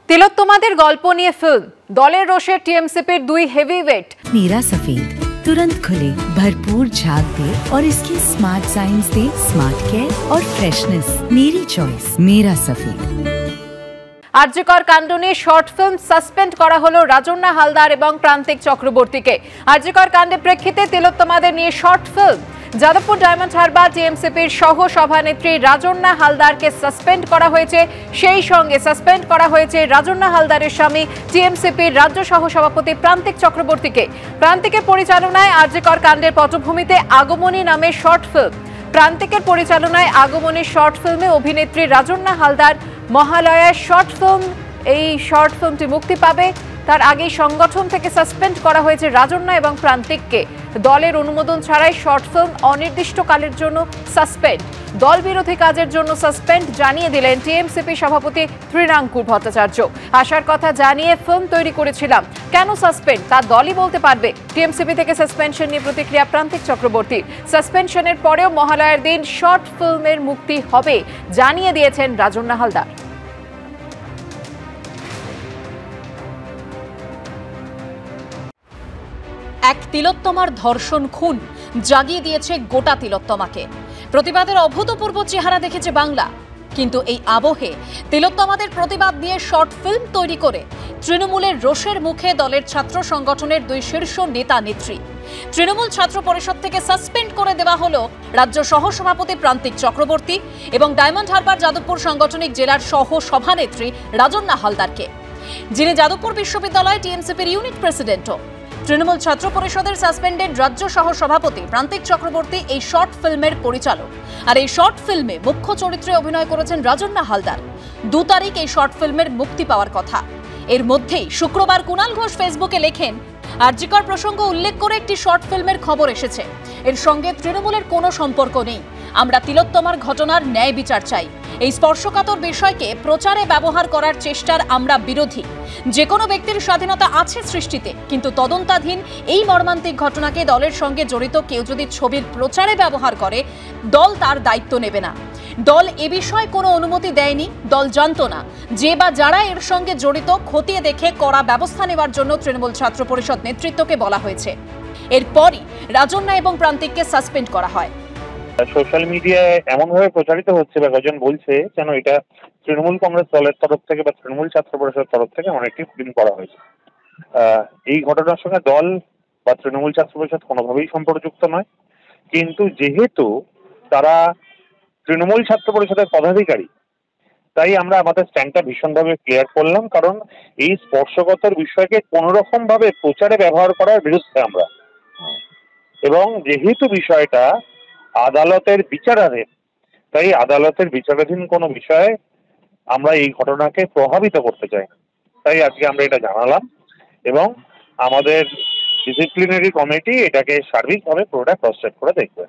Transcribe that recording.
तिलोत्तमाদের गल्प निये फिल्म दलेर रोषे टीएमसीपीर दुई हेवीवेट। मीरा सफेद तुरंत खुले, भरपूर झाग दे और इसकी स्मार्ट साइंस दे स्मार्ट केयर और फ्रेशनेस। मेरी चॉइस मीरा सफेद। आरजीकर कांड निये शर्ट फिल्म सस्पेंड करा हलो राजन्ना हालदार एवं प्रांतिक चक्रवर्तीके। आरजीकर कांडे प्रेक्षिते तिलोत्तमाদের निये shirt film Jadavpur diamond Harbour টিএমসিপির সহ সভানেত্রী রাজন্না হালদারকে সাসপেন্ড করা হয়েছে। সেই সঙ্গে সাসপেন্ড করা হয়েছে রাজন্না হালদারের স্বামী টিএমসিপির রাজ্য সহ সভাপতি প্রান্তিক চক্রবর্তীকে। প্রান্তিকের পরিচালনায় আরজিকর কাণ্ডের পটভূমিতে আগমনী নামে শর্ট ফিল্ম। প্রান্তিকের পরিচালনায় আগমনী শর্ট ফিল্মে অভিনেত্রী রাজন্না হালদার মহালয়ার শর্ট ফিল্ম। এই শর্ট ফিল্মটি মুক্তি পাবে। তার আগেই সংগঠন থেকে সাসপেন্ড করা হয়েছে রাজন্না এবং প্রান্তিককে। দলের অনুমোদন ছাড়াই শর্ট ফিল্ম অনির্দিষ্টকালের জন্য সাসপেন্ড। দল বিরোধী কাজের জন্য সাসপেন্ড জানিয়ে দিলেন টিএমসিপি সভাপতি তৃণাঙ্কুর ভট্টাচার্য। আশার কথা জানিয়ে ফিল্ম তৈরি করেছিলাম, কেন সাসপেন্ড তা দলই বলতে পারবে। টিএমসিপি থেকে সাসপেনশন নিয়ে প্রতিক্রিয়া প্রান্তিক চক্রবর্তী। সাসপেনশনের পরেও মহালয়ার দিন শর্ট ফিল্মের মুক্তি হবে জানিয়ে দিয়েছেন রাজন্না হালদার। এক তিলোত্তমার ধর্ষণ খুন জাগিয়ে দিয়েছে গোটা তিলোত্তমাকে। প্রতিবাদের অভূতপূর্ব চেহারা দেখেছে বাংলা। কিন্তু এই আবহে তিলোত্তমাদের প্রতিবাদ নিয়ে শর্ট ফিল্ম তৈরি করে তৃণমূলের রোষের মুখে দলের ছাত্র সংগঠনের দুই শীর্ষ নেতা নেত্রী। তৃণমূল ছাত্র পরিষদ থেকে সাসপেন্ড করে দেওয়া হলো রাজ্য সহ সভাপতি প্রান্তিক চক্রবর্তী এবং ডায়মন্ড হারবার যাদবপুর সাংগঠনিক জেলার সহ সভানেত্রী রাজন্না হালদারকে, যিনি যাদবপুর বিশ্ববিদ্যালয় টিএমসিপির ইউনিট প্রেসিডেন্টও। তৃণমূল ছাত্র পরিষদের সাসপেন্ডেড রাজ্য সহ সভাপতি প্রান্তিক চক্রবর্তী এই শর্ট ফিল্মের পরিচালক। আর এই শর্ট ফিল্মে মুখ্য চরিত্রে অভিনয় করেছেন রাজন্না হালদার। 2 তারিখ এই শর্ট ফিল্মের মুক্তি পাওয়ার কথা। এর মধ্যেই শুক্রবার কুণাল ঘোষ ফেসবুকে লেখেন, আরজিকর প্রসঙ্গ উল্লেখ করে একটি শর্ট ফিল্মের খবর এসেছে। এর সঙ্গে তৃণমূলের কোনো সম্পর্ক নেই। আমরা তিলোত্তমার ঘটনার ন্যায় বিচার চাই। এই স্পর্শকাতর বিষয়কে প্রচারে ব্যবহার করার চেষ্টার আমরা বিরোধী। যে কোনো ব্যক্তির স্বাধীনতা আছে সৃষ্টিতে, কিন্তু তদন্তাধীন এই মর্মান্তিক ঘটনাকে দলের সঙ্গে জড়িত কেউ যদি ছবির প্রচারে ব্যবহার করে, দল তার দায়িত্ব নেবে না। দল এ বিষয়ে কোনো অনুমতি দেয়নি। দল জানতো না যে বা যারা এর সঙ্গে জড়িত খতিয়ে দেখে কড়া ব্যবস্থা নেওয়ার জন্য তৃণমূল ছাত্র পরিষদ নেতৃত্বকে বলা হয়েছে। এরপরই রাজন্না এবং প্রান্তিককে সাসপেন্ড করা হয়। সোশ্যাল মিডিয়ায় এমনভাবে প্রচারিত হচ্ছে বা কজন বলছে যেন এটা তৃণমূল কংগ্রেস দলের তরফ থেকে বা তৃণমূল ছাত্র পরিষদের তরফ থেকে অনেকটি ফিল্ম করা হয়েছে। এই ঘটনার সঙ্গে দল বা তৃণমূল ছাত্র পরিষদ কোনোভাবেই সম্পর্কযুক্ত নয়। কিন্তু যেহেতু তারা তৃণমূল ছাত্র পরিষদের পদাধিকারী, তাই আমরা আমাদের স্ট্যান্ডটা ভীষণভাবে ক্লিয়ার করলাম। কারণ এই স্পর্শকাতর বিষয়কে কোনো রকম ভাবে প্রচারে ব্যবহার করার বিরুদ্ধে আমরা। এবং যেহেতু বিষয়টা আদালতের বিচারাধীন, তাই আদালতের বিচারাধীন কোনো বিষয়ে আমরা এই ঘটনাকে প্রভাবিত করতে চাই না। তাই আজকে আমরা এটা জানালাম এবং আমাদের ডিসিপ্লিনারি কমিটি এটাকে সার্বিকভাবে পুরোটা ক্রস চেক করে দেখবে।